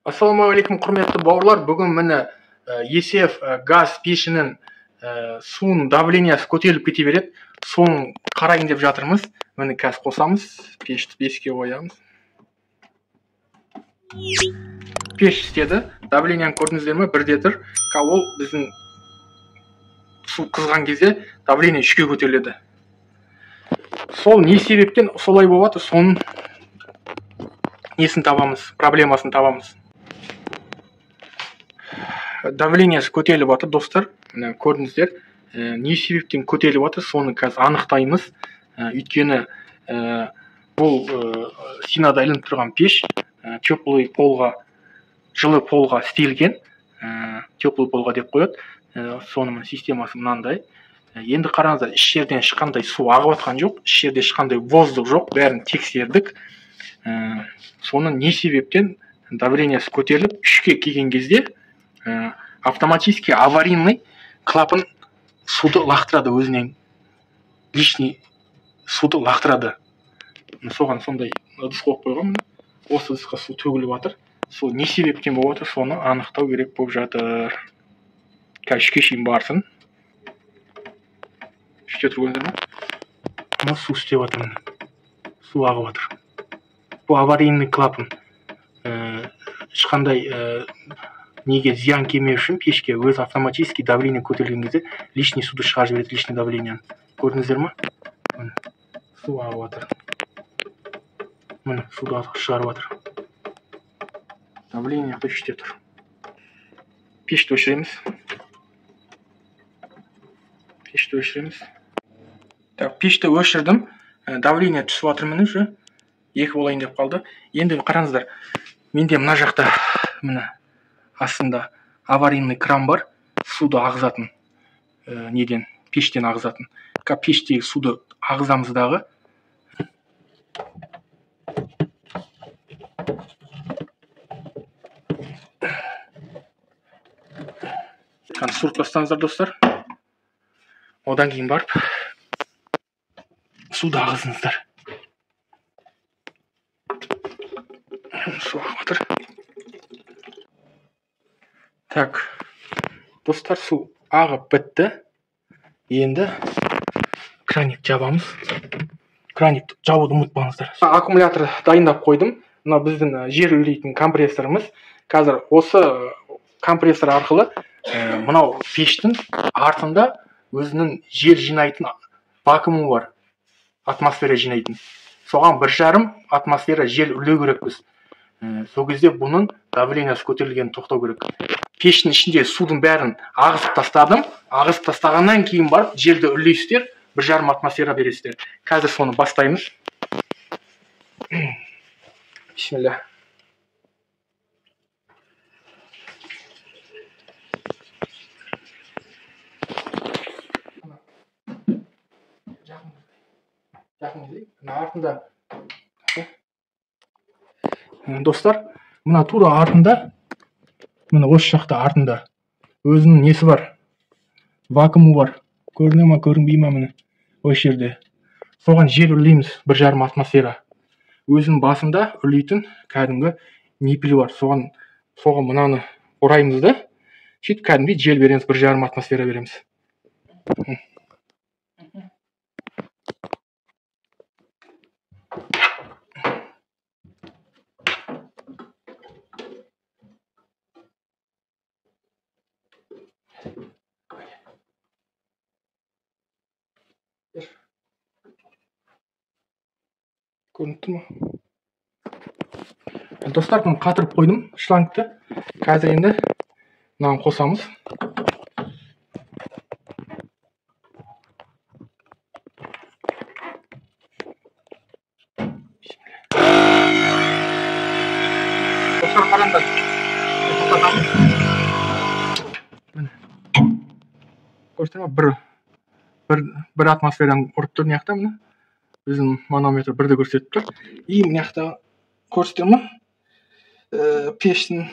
Ассалаумағалейкум, құрметті бауырлар. Бүгін міне ECF газ пешінің суының давлениясы көтеріліп кете береді. Соны қарайын деп жатырмыз. Міне қазір қосамыз. Пешті беске қоямыз. Пеш істеді. Давленияны көрдіңіздер ме? 1 литр. Ол біздің су қызған кезде давление 3-ке көтеріледі. Сол не себептен солай болады? Соның несін табамыз, проблемасын табамыз. Давлениясы көтеріліп жатыр, достар. Міне көрдіңіздер. Не себептен көтеріліп жатыр, соны қазір анықтаймыз. Өйткені бұл синада ілініп тұрған пеш теплый полға, жылы полға істелген. Теплый полға деп қояды. Соның системасы мынандай. Енді қараңыздар, іш жерден ешқандай су ағып жатқан жоқ, іш жерде ешқандай воздух жоқ, бәрін тексердік. Соның не себептен давлениясы көтеріліп 3-ке келген кезде автоматически аварийный клапан суды лақтырады өзінен. Лишний суды лақтырады. Соған сондай ыдыс қойып қойған. Осы ыдысқа су төгіліп жатыр. Сол не себептен болып жатыр, соны анықтау керек болып жатыр. Қазір 3-ке шейін барсын. 3-те тұрғандар ма? Су істеп жатыр. Су ағып жатыр. Бұл аварийный клапан. Ешқандай неге зиян келмеу үшін пешке өз автоматически давление көтерілген кезде лишний суды шығарып жібереді, лишний давлениені. Көрдіңіздер ме? Су ағып жатыр. Міне суды шығарып жатыр. Давление 3-те тұр. Пешті өшіреміз. Пешті өшірдім. Давление түсіп жатыр міне уже. 2 болайын деп қалды. Енді қараңыздар. Менде мына жақта міне астында аварийный кран бар. Суды ағызатын. Неден? Пештен ағызатын. Пештегі суды ағызамыздағы. Сүріп тастаңыздар, достар. Одан кейін барып суды ағызыңыздар. Су ағып жатыр. Так, достар, су ағып бітті. Енді краник жабамыз. Краник жабуды ұмытпаңыздар. Аккумулятор дайындап қойдым. Мына біздің жер үрлейтін компрессорымыз. Қазір осы компрессор арқылы мынау пештің артында өзінің жер жинайтын вакуумы бар. Атмосфера жинайтын. Соған 1,5 атмосфера жел үрлеу керекпіз. Сол кезде бұның давлениясы көтерілгенін тоқтау керек. Пештің ішінде судың бәрін ағызып тастадым. Ағызып тастағаннан кейін барып жерді үрлейсіздер, 1,5 атмосфера бересіздер. Қазір соны бастаймыз. Бисмилля. Артында достар, мына тура артында, мына осы жақта артында өзінің несі бар, вакуумы бар. Көріне ма, көрінбей ма міне осы жерде. Соған жел үрлейміз, 1,5 атмосфера. Өзінің басында үрлейтін кәдімгі ниппель бар. Соған мынаны ораймыз да, сөйтіп кәдімгі жел береміз, 1,5 атмосфера береміз. Көрініп тұр ма? Достар, бұны қатырып қойдым, шлангты. Қазір енді мынаны қосамыз. Достар, қараңдар. Көрсетер ма? Бір атмосферадан ұрып тұр мына жақта міне. Біздің манометр 1-де көрсетіп тұр. И мына жақта көрсетер ма? Пештің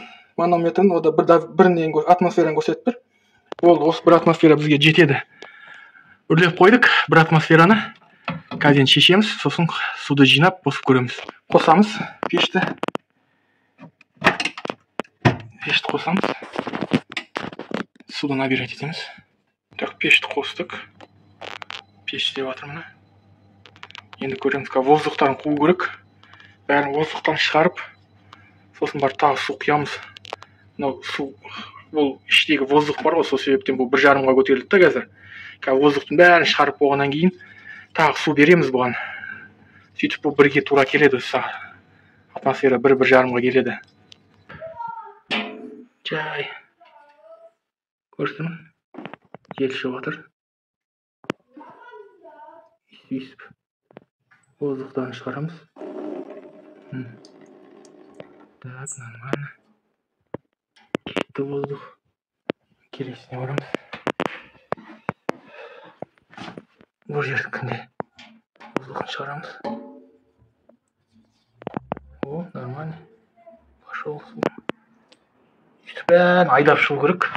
манометрін ода 1-ден атмосфераны көрсетіп тұр. Ол осы 1 атмосфера бізге жетеді. Үрлеп қойдық 1 атмосфераны. Қазір шешеміз, сосын суды жинап, қосып көреміз. Қосамыз пешті. пешті қосамыз. Суды набирать етеміз. Так, пешті қостық. Пеш істеп жатыр мына. Енді көреміз, воздухтарын қуу керек. Бәрін воздухтан шығарып, сосын бар тағы су құямыз. Мынау су, бұл іштегі воздух бар ғой, сол себептен бұл 1,5-ға көтерілді да қазір. Воздухтың бәрін шығарып болғаннан кейін тағы су береміз бұған. Сөйтіп бұл 1-ге тура келеді сағат. Атмосфера 1-1,5-ға келеді. Жай. Көрсетемін. Жел шығып жатыр. Өйстіп. Воздухтан шығарамыз. Так, нормально. Кетті воздух. Келесіне барамыз. Бұл жердікінде воздухын шығарамыз. О, нормально. Пошел су. Өйстіп бәрін айдап шығу керек.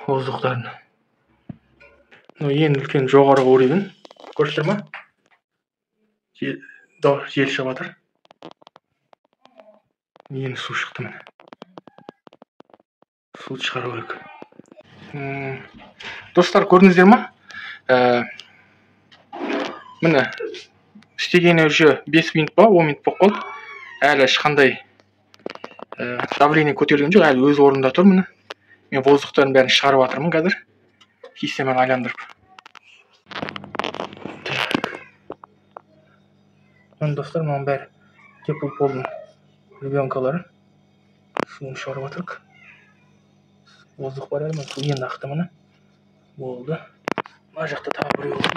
Воздухтарын. Ең үлкен жоғарғы уровень. Көрсетер ма? Жел шығып жатыр. Енді су шықты міне. Суды шығару керек. Достар, көрдіңіздер ма? Міне, істегені уже 5 минут па, 10 минут болып қалды. Әлі ешқандай давление көтерілген жоқ, әлі өз орнында тұр міне. Мен воздухтарын бәрін шығарып жатырмын қазір. Системаны айландырып. Міне достар, мынау бәрі теплополдың ребенкалары. Суын шығарып жатырмық. Воздух бар әлі, су енді ақты міне. Болды. Мына жақта тағы біреу болды.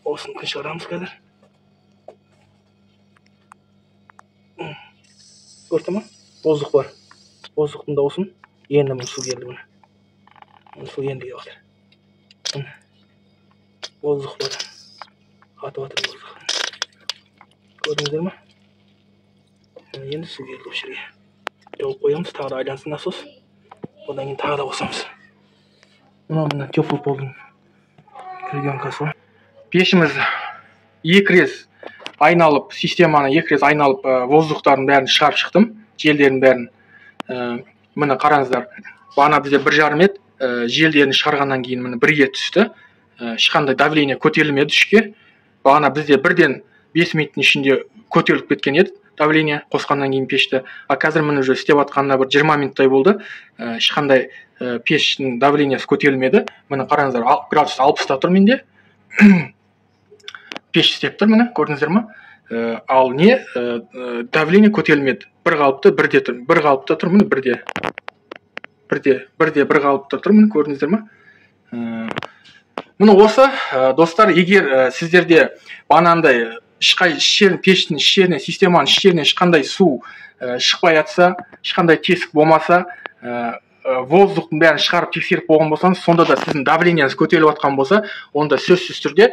Осыны күн шығарамыз қазір. Көрді ма? Воздух бар. Воздухтың дауысын. Енді мұны су келді міне. Су енді келіп жатыр. Воздух бар. Атып жатыр воздух. Көрдіңіздер ма? Енді су келді осы жерге. Жауып қоямыз, тағы да айлансын насос. Одан кейін тағы да қосамыз. Мына теплополдың ребенкасы бар. Пешіміз 2 рет айналып, системаны 2 рет айналып, воздухтарын бәрін шығарып шықтым. Желдерін бәрін. Міне қараңыздар. Бағана бізде 1,5 мет желдерін шығарғаннан кейін міне 1-ге түсті. Ешқандай давление көтерілмеді 3-ке. Бағана бізде бірден 5 минуттың ішінде көтеріліп кеткен еді. Давление қосқаннан кейін пешті. Қазір міне уже істеп жатқанына бір 20 минуттай болды. Ешқандай пештің давлениесі көтерілмеді. Міне қараңыздар, градус 60-та тұр менде. Пеш істеп тұр, міне, көрдіңіздер ма? Ал не? Давление көтерілмеді. Бір қалыпты, бірде тұр. Бір қалыпта тұр, міне, бірде. Бір қалыпта тұр, міне, көрдіңіздер ма? Міне осы, достар, егер сіздерде бағанағындай пештің іштеріне, системаның іштеріне ешқандай су шықпай жатса, ешқандай тесік болмаса, воздухтың бәрін шығарып тексеріп болған болсаңыз, сонда да сіздің давлениеңіз көтеріліп жатқан болса, онда сөзсіз түрде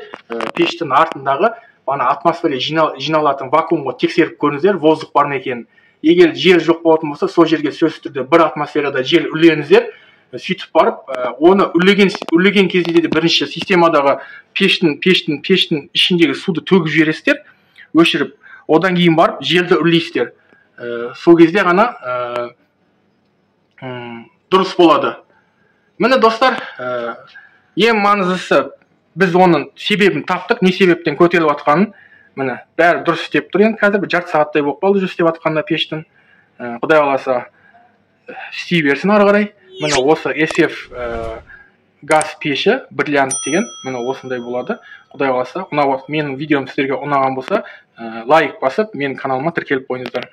пештің артындағы атмосфера жиналатын вакуумға тексеріп көріңіздер, воздух бар ма екенін. Егер жел жоқ болатын болса, сол жерге сөзсіз түрде бір атмосферада жел үрлеңіздер, сөйтіп барып, оны үрлеген кезде де бірінші системадағы пештің ішіндегі суды төгіп жібересіздер, өшіріп, одан кейін барып желді үрлейсіздер. Сол кезде ғана дұрыс болады. Міне достар, ең маңыздысы, біз оның себебін таптық, не себептен көтеріліп жатқанын, міне бәрі дұрыс істеп тұр. Енді қазір жарты сағаттай болып қалды істеп жатқанда пештің. Құдай қаласа істей берсін ары қарай. Міне осы SF газ пеші бірлянт деген, міне осындай болады. Құдай қаласа, менің видеом сіздерге ұнаған болса, лайк басып, менің каналыма тіркеліп қойыңыздар.